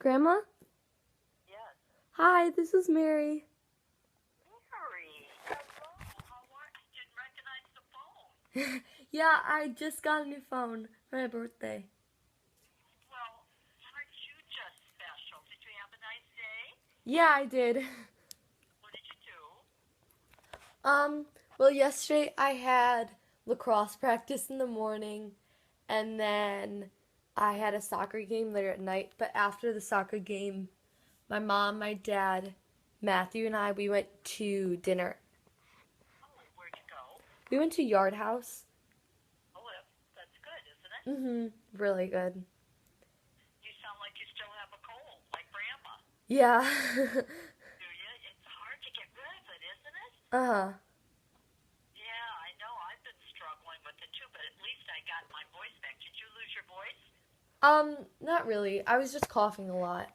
Grandma? Yes. Hi, this is Mary. Mary. Hello. How are you? Didn't recognize the phone. Yeah, I just got a new phone for my birthday. Well, aren't you just special? Did you have a nice day? Yeah, I did. What did you do? Well, yesterday I had lacrosse practice in the morning, and then I had a soccer game later at night. But after the soccer game, my mom, my dad, Matthew, and we went to dinner. Oh, where'd you go? We went to Yard House. Oh, that's good, isn't it? Really good. You sound like you still have a cold, like Grandma. Yeah. Do you? It's hard to get rid of it, isn't it? Uh-huh. Yeah, I know. I've been struggling with it too, but at least I got my voice back. Did you lose your voice? Not really. I was just coughing a lot.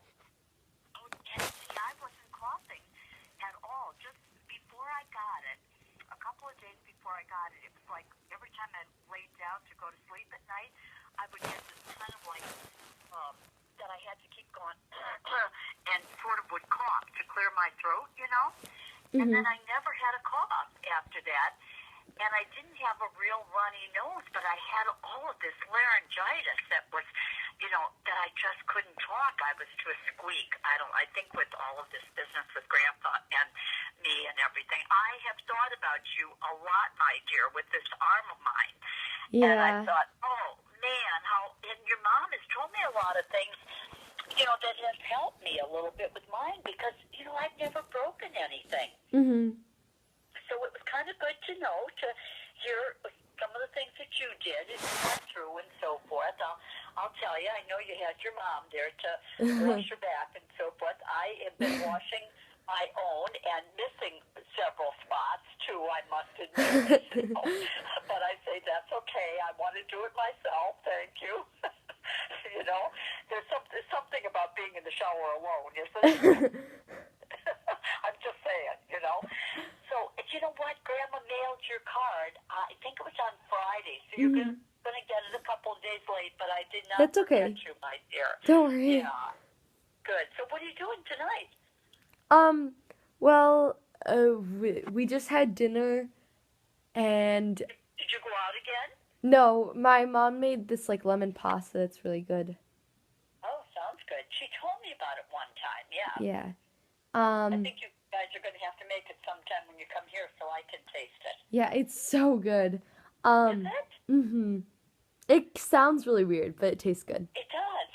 Oh, and see, I wasn't coughing at all. Just before I got it, a couple of days before I got it, it was like every time I laid down to go to sleep at night, I would get this kind of like that I had to keep going and sort of would cough to clear my throat, you know? And then I never had a cough after that. And I didn't have a real runny nose, but I had all of this laryngitis that was, that I just couldn't talk. I was to a squeak. I think with all of this business with Grandpa and me and everything, I have thought about you a lot, my dear, with this arm of mine. And I Yeah. thought, oh, man, and your mom has told me a lot of things, that has helped me a little bit with mine because, I've never broken anything. So it was kind of good to know, to hear some of the things that you did and you went through and so forth. I'll tell you, I know you had your mom there to wash your back and so forth. I have been washing my own and missing several spots too, I must admit. But I say that's okay. I want to do it myself. Thank you. There's something about being in the shower alone, isn't it? I'm just saying. So, you know what? Grandma mailed your card. I think it was on Friday, so you're going to get it a couple of days late, but I did not That's forget okay. you, my dear. Don't worry. Yeah. Good. So what are you doing tonight? Well, we just had dinner, and Did you go out again? no, my mom made this like lemon pasta that's really good. Oh, sounds good. She told me about it one time, yeah. Yeah. I think you guys are going to have to make it sometime when you come here so I can taste it. Yeah, it's so good. Is it? It sounds really weird, but it tastes good. It does.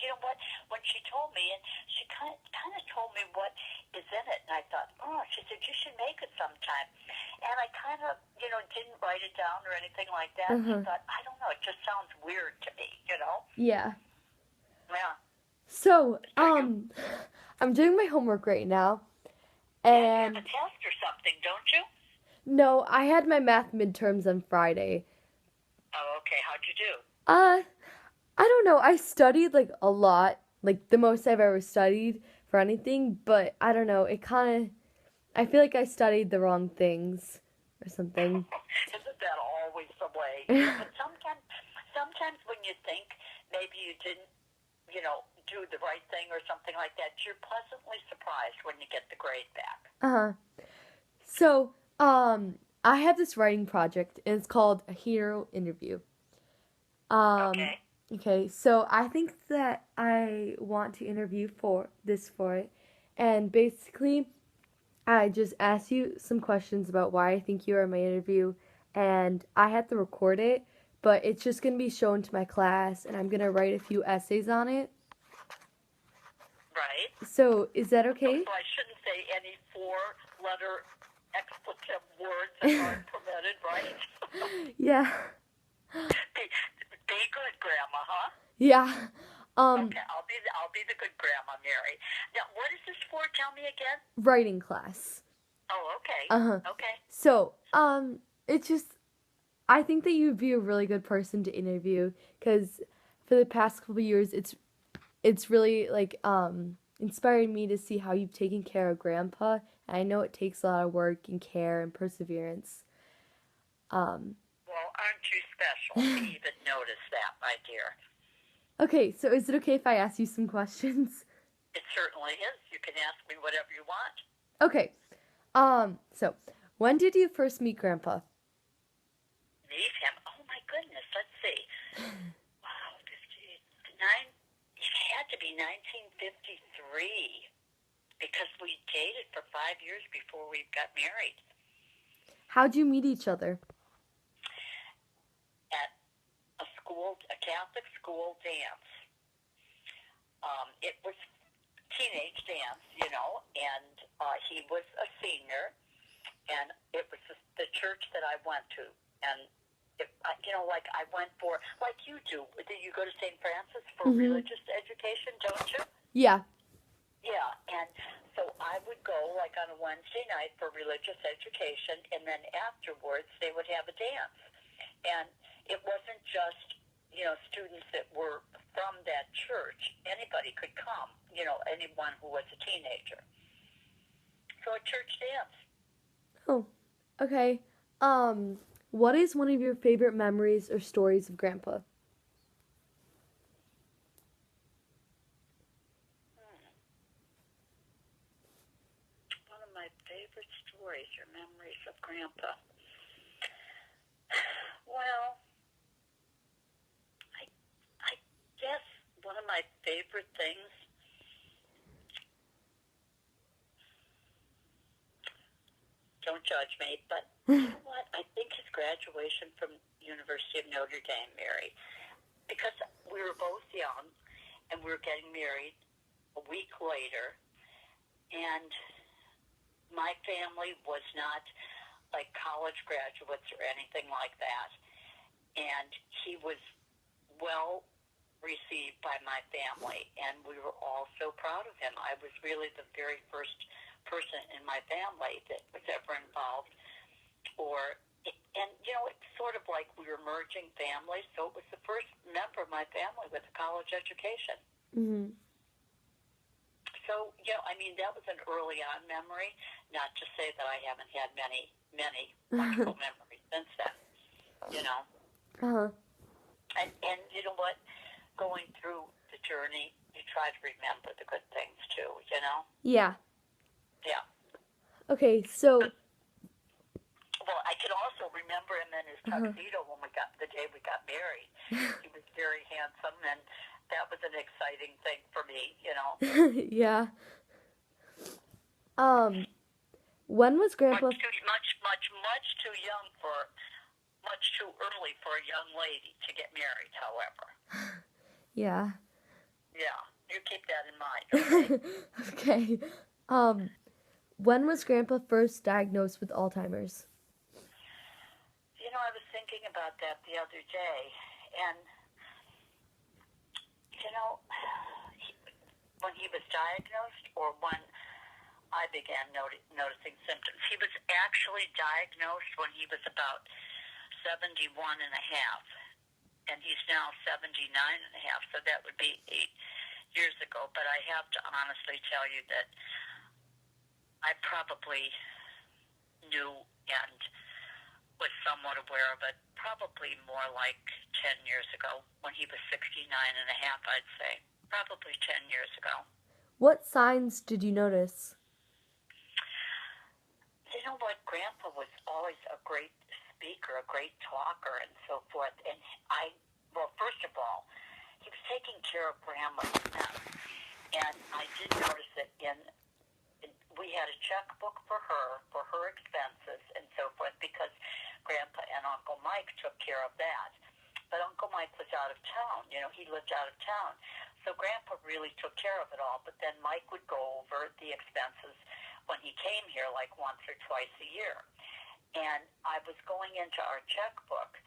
You know what? When she told me, and she kind of told me what is in it, and I thought, oh, she said, you should make it sometime. And I kind of, didn't write it down or anything like that. And I thought, I don't know, it just sounds weird to me, Yeah. Yeah. So, I'm doing my homework right now, and You have a test or something, don't you? no, I had my math midterms on Friday. Oh, okay. How'd you do? I don't know. I studied like a lot, like the most I've ever studied for anything, but I don't know. I feel like I studied the wrong things or something. Isn't that always the way? But sometimes when you think maybe you didn't, do the right thing or something like that, you're pleasantly surprised when you get the grade back. So, I have this writing project, and it's called A Hero Interview. Okay, so I think that I want to interview for it, and basically, I just ask you some questions about why I think you are in my interview, and I have to record it, but it's just going to be shown to my class, and I'm going to write a few essays on it. Right. So, is that okay? So I shouldn't say any 4-letter expletive words that aren't permitted, right? Yeah. Be good, Grandma, huh? Yeah. Okay, I'll be the good Grandma, Mary. Now, what is this for? Tell me again. Writing class. Oh, okay. Okay. So, it's just, I think that you'd be a really good person to interview, because for the past couple of years, it's really, like, inspired me to see how you've taken care of Grandpa, and I know it takes a lot of work and care and perseverance. Well, aren't you special to even notice that, my dear? Okay, so is it okay if I ask you some questions? It certainly is. You can ask me whatever you want. Okay. So when did you first meet Grandpa? Meet him? Oh, my goodness. Let's see. Wow, 59. It had to be 1953 because we dated for 5 years before we got married. How'd you meet each other? At a Catholic school dance. It was teenage dance, and he was a senior, and it was the church that I went to, and like I went for, like you do. Did you go to St. Francis for religious education? Don't you? Yeah. Yeah, and so I would go like on a Wednesday night for religious education, and then afterwards they would have a dance, and it wasn't just students that were from that church. Anybody could come, anyone who was a teenager. So a church dance. Oh, okay. What is one of your favorite memories or stories of Grandpa? One of my favorite stories or memories of Grandpa. Well, I guess one of my favorite things, don't judge me, but you know what? I think his graduation from University of Notre Dame, Mary, because we were both young and we were getting married a week later, and my family was not like college graduates or anything like that, and he was well received by my family, and we were all so proud of him. I was really the very first person in my family that was ever involved, and it's sort of like we were merging families, so it was the first member of my family with a college education. Mm-hmm. So, that was an early on memory, not to say that I haven't had many, many wonderful memories since then, Uh-huh. And you know what? Going through the journey, you try to remember the good things too, Yeah. Yeah. Okay, so... Well, I can also remember him in his tuxedo the day we got married. He was very handsome, and that was an exciting thing for me, Yeah. When was Grandpa... Much too early for a young lady to get married, however. Yeah. Yeah, you keep that in mind, okay? Okay. When was Grandpa first diagnosed with Alzheimer's? I was thinking about that the other day, and, when he was diagnosed or when I began noticing symptoms. He was actually diagnosed when he was about 71 and a half, and he's now 79 and a half, so that would be 8 years ago. But I have to honestly tell you that I probably knew and was somewhat aware of it probably more like 10 years ago when he was 69 and a half, I'd say. Probably 10 years ago. What signs did you notice? You know what? Grandpa was always a great speaker, a great talker, and so forth. And first of all, he was taking care of Grandma's mess. And I did notice that we had a checkbook for her expenses and so forth, because Grandpa and Uncle Mike took care of that. But Uncle Mike was out of town. He lived out of town. So Grandpa really took care of it all. But then Mike would go over the expenses when he came here, like once or twice a year. And I was going into our checkbook,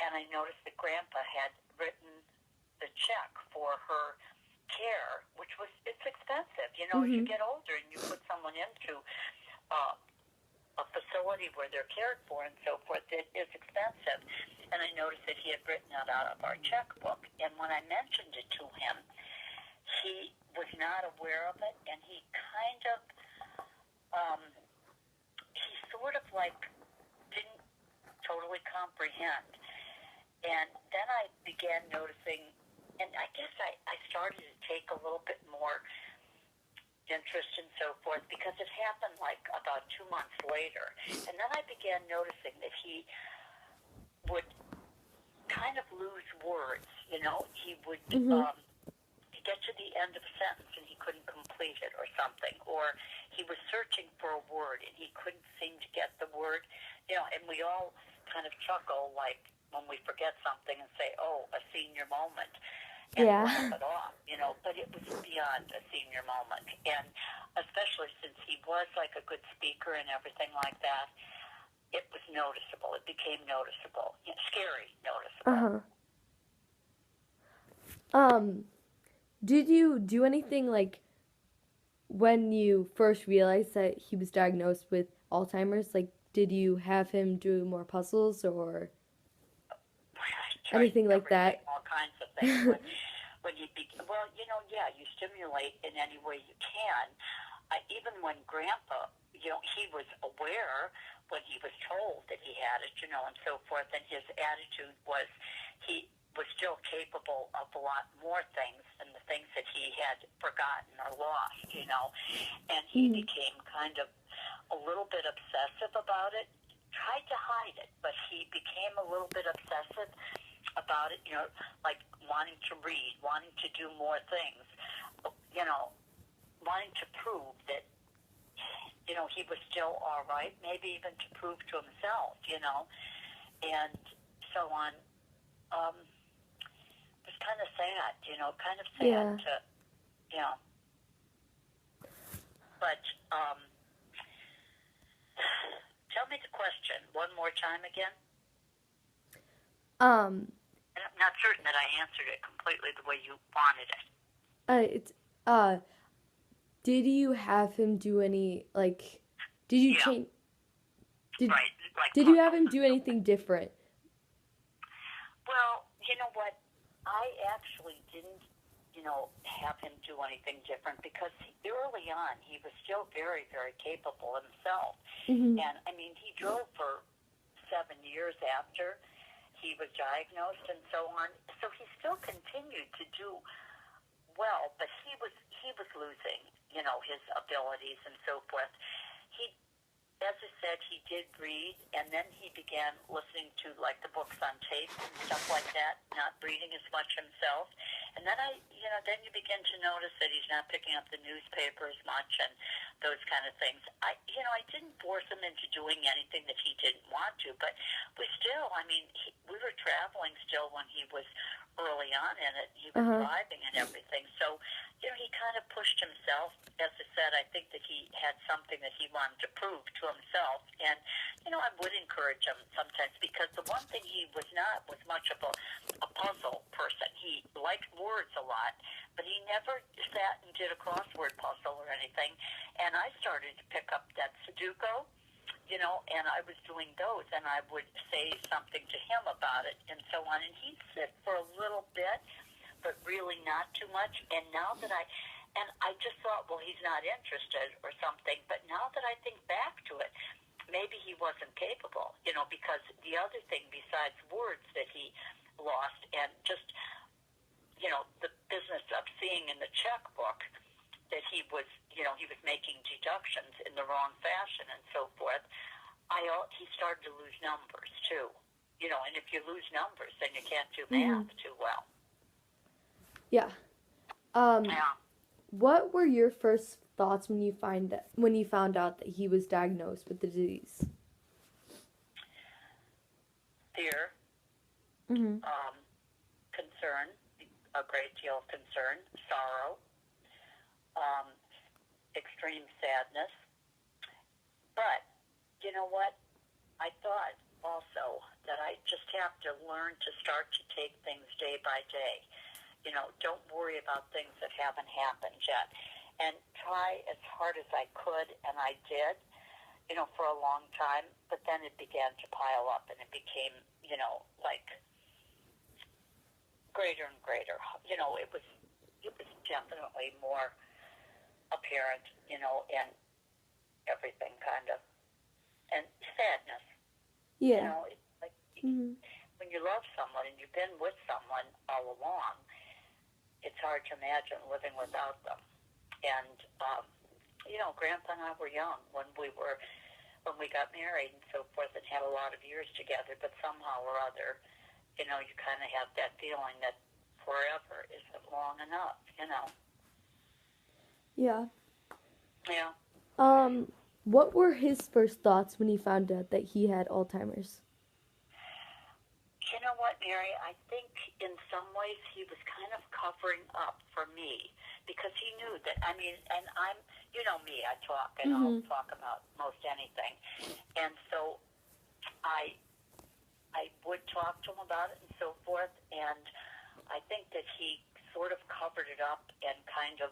and I noticed that Grandpa had written the check for her care, which it's expensive. As you get older and you put someone into a facility where they're cared for and so forth, it is expensive. And I noticed that he had written that out of our checkbook. And when I mentioned it to him, he was not aware of it, and he kind of, he sort of like didn't totally comprehend. And then I began noticing and I guess I started to take a little bit more interest and so forth because it happened like about 2 months later. And then I began noticing that he would kind of lose words, you know. He would get to the end of a sentence and he couldn't complete it or something. Or he was searching for a word and he couldn't seem to get the word, you know, and we all kind of chuckle like when we forget something and say, oh, a senior moment. And laugh it off, you know, but it was beyond a senior moment. And especially since he was like a good speaker and everything like that, it was noticeable. It became noticeable. You know, scary noticeable. Did you do anything like when you first realized that he was diagnosed with Alzheimer's? Like, did you have him do more puzzles or anything like that? All kinds of things. When you well, you know, yeah, you stimulate in any way you can. Even when Grandpa, you know, he was aware when he was told that he had it, you know, and so forth, and his attitude was he was still capable of a lot more things than the things that he had forgotten or lost, you know, and he became kind of a little bit obsessive about it, tried to hide it, but he became a little bit obsessive about it, you know, like wanting to read, wanting to do more things, you know, wanting to prove that, you know, he was still all right, maybe even to prove to himself, you know, and so on. It was kind of sad, you know, to, you know, but tell me the question one more time again. And I'm not certain that I answered it completely the way you wanted it. Did you have him do any, like, did you change, did you have him do anything different? Well, you know what, I actually didn't, you know, have him do anything different because early on he was still very, very capable himself. And, I mean, he drove for 7 years after he was diagnosed and so on. So he still continued to do well, but he was losing, you know, his abilities and so forth. He, as I said, he did read, and then he began listening to, like, the books on tape and stuff like that, not reading as much himself. And then then you begin to notice that he's not picking up the newspaper as much and those kind of things. I didn't force him into doing anything that he didn't want to, but we still, I mean, we were traveling still when he was early on in it. He was driving and everything. So, you know, he kind of pushed himself. As I said, I think that he had something that he wanted to prove to himself. And, you know, I would encourage him sometimes because the one thing he was not was much of a puzzle person. He liked words a lot, but he never sat and did a crossword puzzle or anything. And I started to pick up that Sudoku, you know, and I was doing those, and I would say something to him about it and so on. And he'd sit for a little bit, but really not too much. And now that I just thought, well, he's not interested or something. But now that I think back to it, maybe he wasn't capable, you know, because the other thing besides words that he lost and just, you know, the business of seeing in the checkbook that he was, you know, he was making deductions in the wrong fashion and so forth. He started to lose numbers too, you know, and if you lose numbers, then you can't do math too well. Yeah. What were your first thoughts when you found out that he was diagnosed with the disease? Fear, concern, a great deal of concern, sorrow, extreme sadness. But you know what? I thought also that I just have to learn to start to take things day by day. You know, don't worry about things that haven't happened yet. And try as hard as I could, and I did, you know, for a long time. But then it began to pile up, and it became, you know, like greater and greater. You know, it was definitely more apparent, you know, and everything kind of. And sadness. Yeah. You know, it's like when you love someone and you've been with someone all along, it's hard to imagine living without them. And, Grandpa and I were young when we got married and so forth and had a lot of years together, but somehow or other, you kind of have that feeling that forever isn't long enough, Yeah. Yeah. What were his first thoughts when he found out that he had Alzheimer's? You know what, Mary? I think in some ways he was kind of covering up for me because he knew that, and I'm, you know me, I talk and I'll talk about most anything. And so I would talk to him about it and so forth, and I think that he sort of covered it up and kind of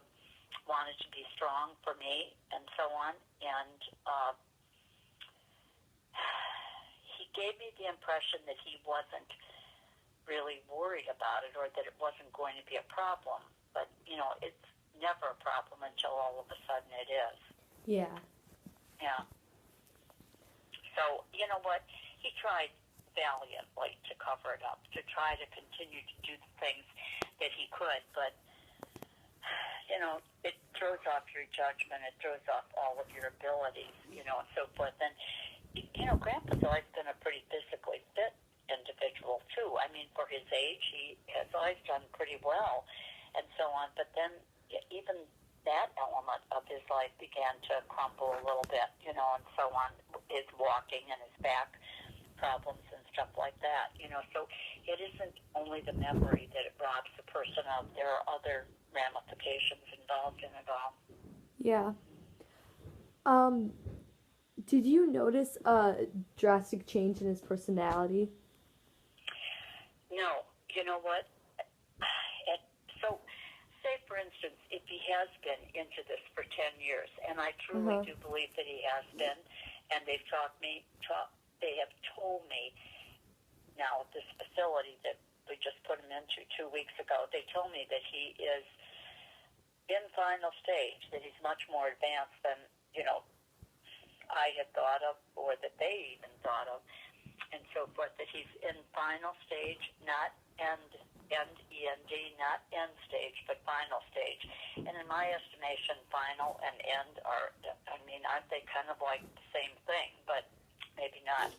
wanted to be strong for me and so on. And he gave me the impression that he wasn't really worried about it or that it wasn't going to be a problem. But, it's never a problem until all of a sudden it is. Yeah. Yeah. So, you know what? He tried valiantly to cover it up, to try to continue to do the things that he could, but it throws off your judgment, it throws off all of your abilities, and so forth. And, Grandpa's always been a pretty physically fit individual, too. I mean, for his age, he has always done pretty well and so on. But then even that element of his life began to crumble a little bit, and so on, his walking and his back problems and stuff like that, So it isn't only the memory that it robs the person of. There are other ramifications involved in it all. Yeah. Did you notice a drastic change in his personality? No. You know what? So, say for instance, if he has been into this for 10 years, and I truly do believe that he has been, and they have told me now at this facility that we just put him into 2 weeks ago, they told me that he is in final stage, that he's much more advanced than, I had thought of or that they even thought of, and so forth, that he's in final stage, not end, not end stage, but final stage. And in my estimation, final and end aren't they kind of like the same thing, but maybe not.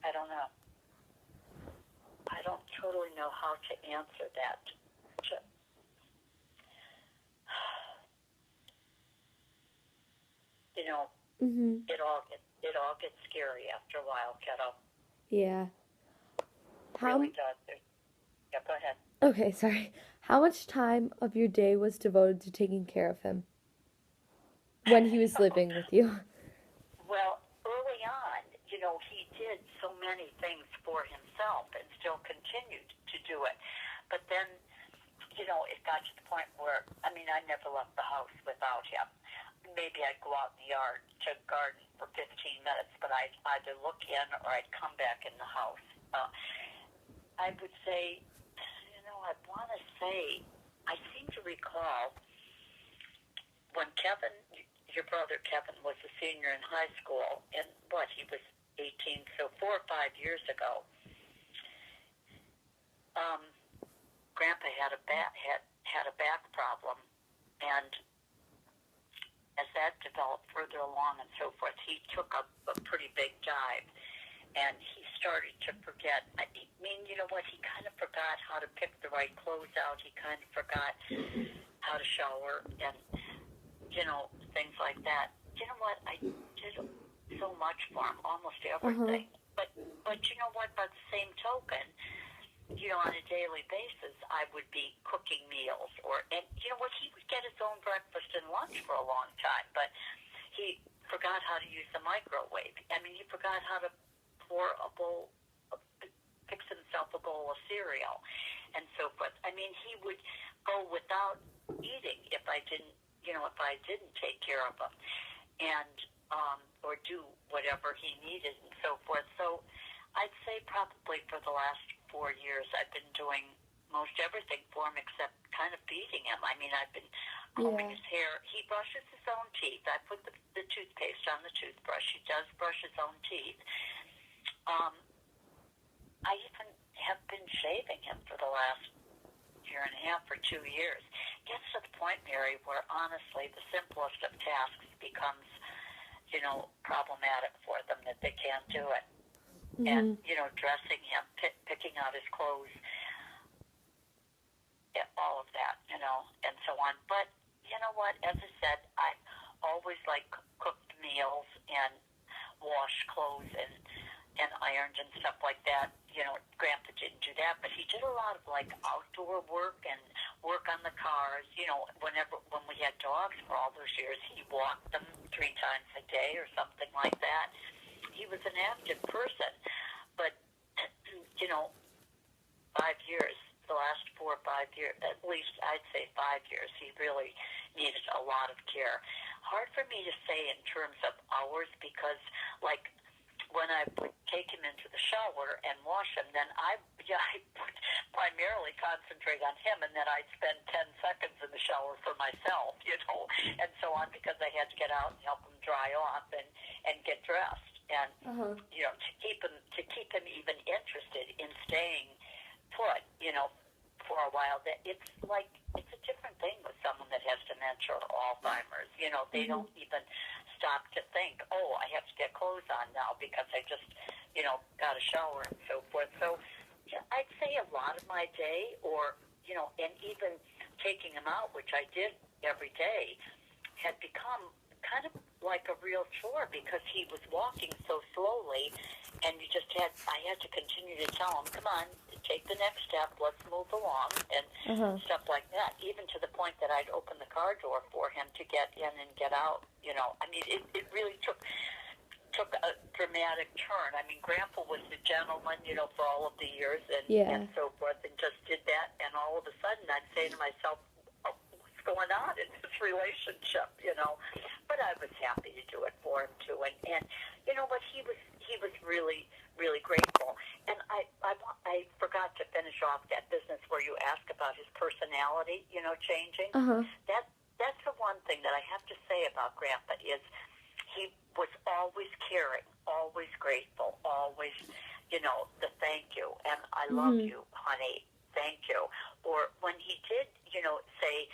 I don't know. I don't totally know how to answer that. It all gets scary after a while, kiddo. Yeah. It really does. Yeah, go ahead. Okay, sorry. How much time of your day was devoted to taking care of him when he was living with you? Well, early on, he did so many things for himself and still continued to do it. But then, it got to the point where, I never left the house without him. Maybe I'd go out in the yard to garden for 15 minutes, but I'd either look in or I'd come back in the house. I would say, I seem to recall when Kevin, your brother Kevin, was a senior in high school, and he was 18, so 4 or 5 years ago, Grandpa had a back problem, and as that developed further along and so forth, he took a pretty big dive, and he started to forget. He kind of forgot how to pick the right clothes out. He kind of forgot how to shower and, things like that. You know what? I did so much for him, almost everything. But you know what? By the same token, on a daily basis, I would be cooking meals, and he would get his own breakfast and lunch for a long time, but he forgot how to use the microwave. He forgot how to fix himself a bowl of cereal, and so forth. He would go without eating if I didn't take care of him, and or do whatever he needed and so forth. So I'd say probably for the last 4 years I've been doing most everything for him except kind of feeding him. I've been combing his hair. He brushes his own teeth. I put the toothpaste on the toothbrush. He does brush his own teeth. I even have been shaving him for the last year and a half or 2 years. It gets to the point, Mary, where honestly the simplest of tasks becomes, problematic for them, that they can't do it. And, dressing him, picking out his clothes, all of that, and so on. But you know what? As I said, I always cooked meals and washed clothes and ironed and stuff like that. Grandpa didn't do that, but he did a lot of outdoor work and work on the cars. When we had dogs for all those years, he walked them 3 times a day or something like that. He was an active person, but 5 years, the last 4 or 5 years, at least I'd say 5 years, he really needed a lot of care. Hard for me to say in terms of hours because, when I would take him into the shower and wash him, then I would primarily concentrate on him, and then I'd spend 10 seconds in the shower for myself, and so on, because I had to get out and help him dry off and get dressed, and to keep him even interested in staying put, for a while. That it's a different thing with someone that has dementia or Alzheimer's. They don't even stop to think, oh, I have to get clothes on now because I just, got a shower and so forth. So I'd say a lot of my day, or, and even taking him out, which I did every day, had become kind of like a real chore because he was walking so slowly, and I had to continue to tell him, come on, take the next step, let's move along, and stuff like that, even to the point that I'd open the car door for him to get in and get out. It really took a dramatic turn. Grandpa was the gentleman, for all of the years and so forth, and just did that, and all of a sudden I'd say to myself, oh, what's going on in this relationship, But I was happy to do it for him too, and but he was really, really grateful. And I forgot to finish off that business where you asked about his personality, changing. That's the one thing that I have to say about Grandpa is he was always caring, always grateful, always, the thank you, and I love you, honey, thank you. Or when he did, say,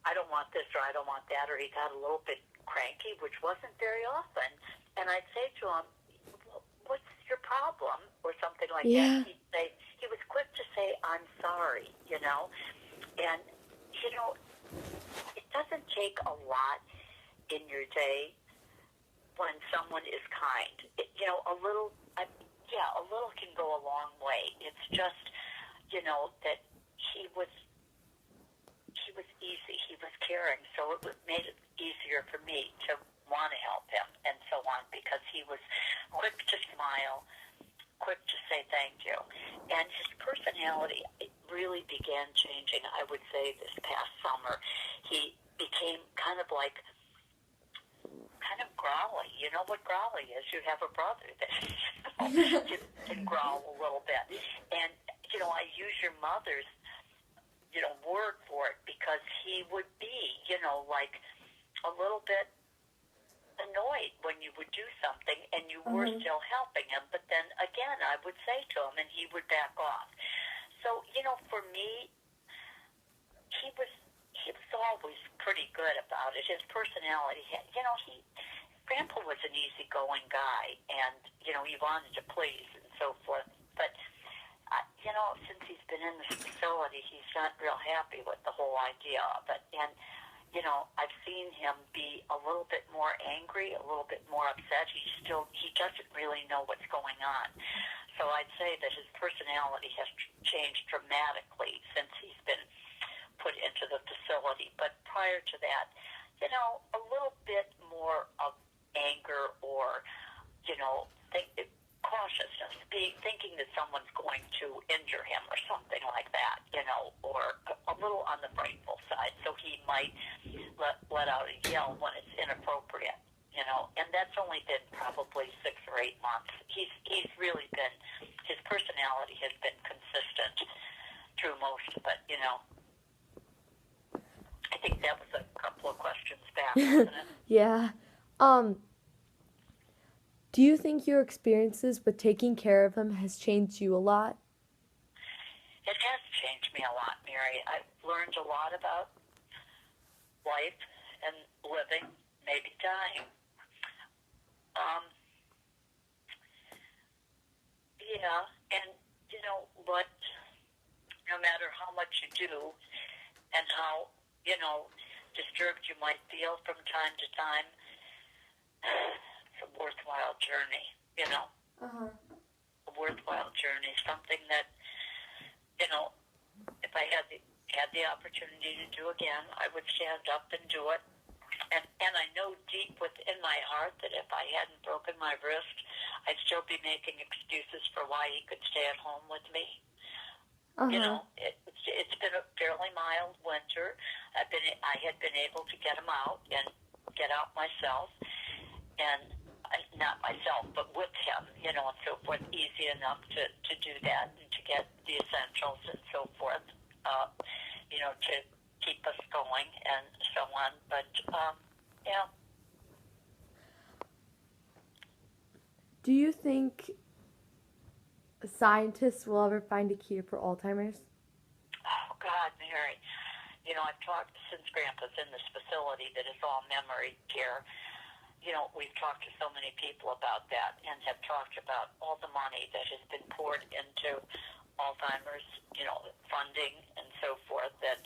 I don't want this or I don't want that, or he got a little bit cranky, which wasn't very often, and I'd say to him, what's your problem, or something like that. He was quick to say, I'm sorry, and, it doesn't take a lot in your day when someone is kind. A little can go a long way. It's just, that he was easy. He was caring, so it made it easier for me to want to help him and so on, because he was quick to smile, quick to say thank you. And his personality really began changing, I would say, this past summer. He became kind of growly. You know what growly is? You have a brother that can growl a little bit. And, I use your mother's, word for it, because he would be, a little bit annoyed when you would do something and you were still helping him, but then again I would say to him and he would back off. So, for me, he was always pretty good about it. His personality, Grandpa was an easygoing guy, and, he wanted to please and so forth, but since he's been in this facility, he's not real happy with the whole idea of it. And, I've seen him be a little bit more angry, a little bit more upset. He doesn't really know what's going on. So I'd say that his personality has changed dramatically since he's been put into the facility. But prior to that, a little bit more of anger or, cautiousness, thinking that someone's going to injure him or something like that, or a little on the frightful side. So he might let out a yell when it's inappropriate, and that's only been probably 6 or 8 months. He's really been, his personality has been consistent through most of it, I think that was a couple of questions back, wasn't it? Yeah. Do you think your experiences with taking care of him has changed you a lot? It has changed me a lot, Mary. I've learned a lot about life and living, maybe dying. Um, yeah, and you know what? No matter how much you do and how, disturbed you might feel from time to time, it's a worthwhile journey, Uh-huh. a worthwhile journey, something that, if I had the opportunity to do again, I would stand up and do it. And I know deep within my heart that if I hadn't broken my wrist, I'd still be making excuses for why he could stay at home with me. Uh-huh. It's been a fairly mild winter. I had been able to get him out and get out myself, and not myself, but with him, and so forth. Easy enough to do that and to get the essentials and so forth, to keep us going and so on. But yeah. Do you think scientists will ever find a cure for Alzheimer's? Oh God, Mary. I've talked since Grandpa's in this facility that is all memory care. We've talked to so many people about that and have talked about all the money that has been poured into Alzheimer's, funding and so forth that,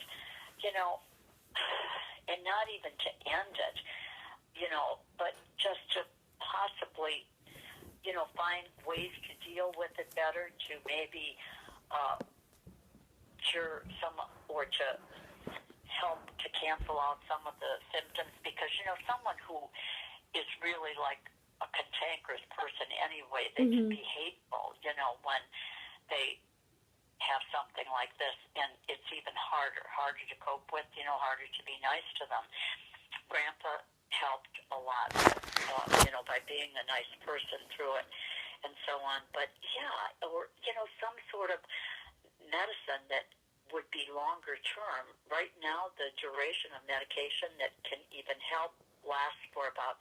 and not even to end it, but just to possibly, find ways to deal with it better, to maybe cure some or to help to cancel out some of the symptoms, because someone who is really like a cantankerous person anyway, they can be hateful when they have something like this, and it's even harder to cope with, harder to be nice to them. Grandpa helped a lot, by being a nice person through it and so on. But yeah, or some sort of medicine that would be longer term. Right now, the duration of medication that can even help lasts for about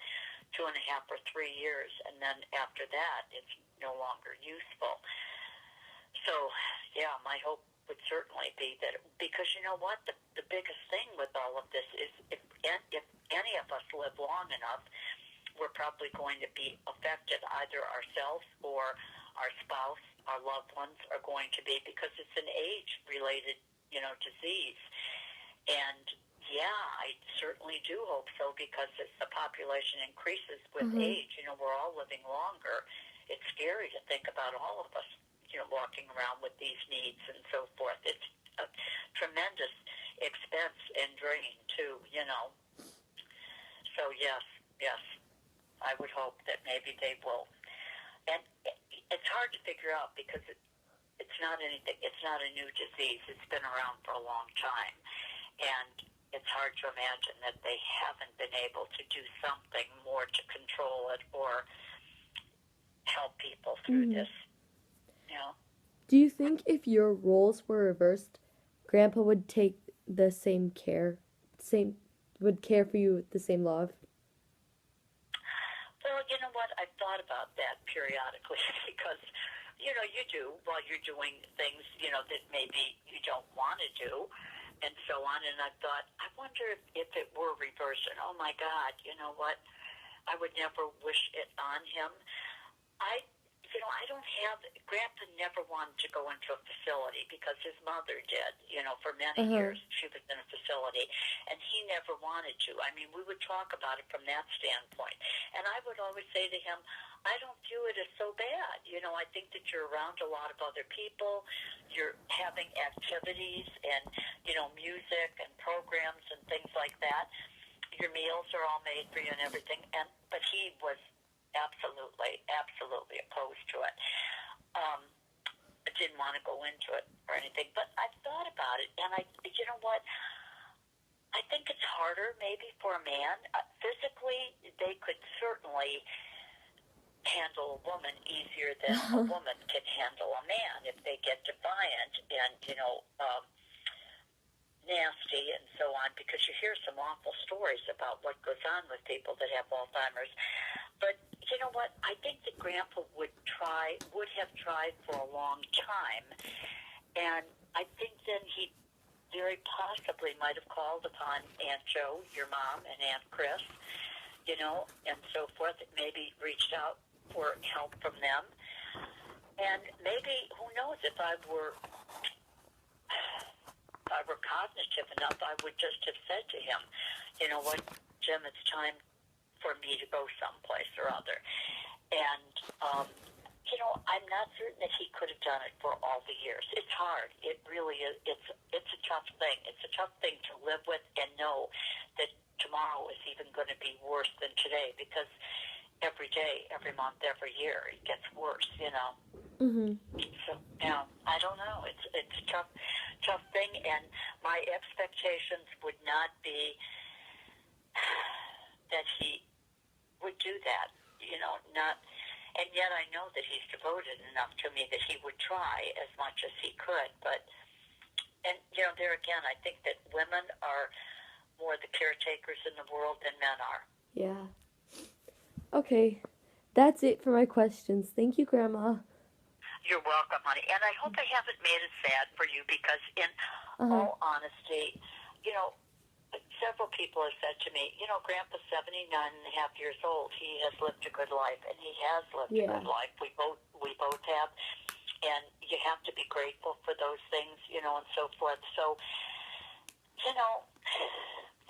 2.5 or 3 years, and then after that, it's no longer useful. So, yeah, my hope would certainly be that, because you know what, the biggest thing with all of this is if any of us live long enough, we're probably going to be affected, either ourselves or our spouse, our loved ones are going to be, because it's an age-related, disease. And yeah, I certainly do hope so, because as the population increases with age, we're all living longer. It's scary to think about all of us, walking around with these needs and so forth. It's a tremendous expense and drain too, So yes, I would hope that maybe they will. And it's hard to figure out, because it's not anything. It's not a new disease. It's been around for a long time, and it's hard to imagine that they haven't been able to do something more to control it or help people through this. Do you think if your roles were reversed, Grandpa would take the same care, would care for you with the same love? Well, you know what? I've thought about that periodically because, you do while you're doing things, that maybe you don't want to do and so on. And I thought, I wonder if it were reversed. And oh my God, you know what? I would never wish it on him. I don't have, Grandpa never wanted to go into a facility because his mother did, for many years. She was in a facility, and he never wanted to. I mean, we would talk about it from that standpoint. And I would always say to him, I don't view it as so bad. I think that you're around a lot of other people. You're having activities and, music and programs and things like that. Your meals are all made for you and everything. But he was absolutely opposed to it. I didn't want to go into it or anything. But I've thought about it, and you know what? I think it's harder maybe for a man. Physically, they could certainly handle a woman easier than a woman can handle a man if they get defiant and, nasty and so on, because you hear some awful stories about what goes on with people that have Alzheimer's. But, you know what? I think that Grandpa would have tried for a long time, and I think then he very possibly might have called upon Aunt Jo, your mom, and Aunt Chris, and so forth. Maybe reached out for help from them, and maybe who knows if I were cognitive enough, I would just have said to him, you know what, Jim, it's time for me to go someplace or other. And, I'm not certain that he could have done it for all the years. It's hard. It really is. It's a tough thing. It's a tough thing to live with and know that tomorrow is even going to be worse than today, because every day, every month, every year, it gets worse, Mhm. So, I don't know. It's a tough thing, and my expectations would not be that he would do that, not, and yet I know that he's devoted enough to me that he would try as much as he could, but, and, there again, I think that women are more the caretakers in the world than men are. Yeah. Okay. That's it for my questions. Thank you, Grandma. You're welcome, honey. And I hope I haven't made it sad for you, because in all honesty, several people have said to me, Grandpa's 79 and a half years old. He has lived a good life, and he has lived a good life. We both have. And you have to be grateful for those things, and so forth. So,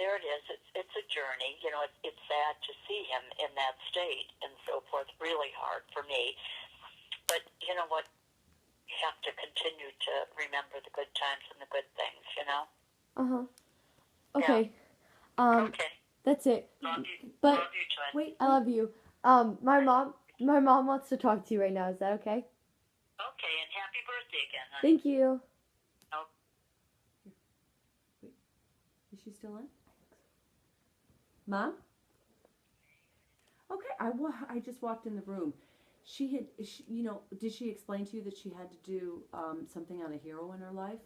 there it is. It's a journey. It's sad to see him in that state and so forth. Really hard for me. But you know what? You have to continue to remember the good times and the good things, Okay. Yeah. Okay. That's it. Love you. But love you, Twin. wait, I love you. My mom wants to talk to you right now. Is that okay? Okay, and happy birthday again, honey. Thank you. Oh. Wait, is she still on? Mom? Okay, I just walked in the room. Did she explain to you that she had to do something on a hero in her life?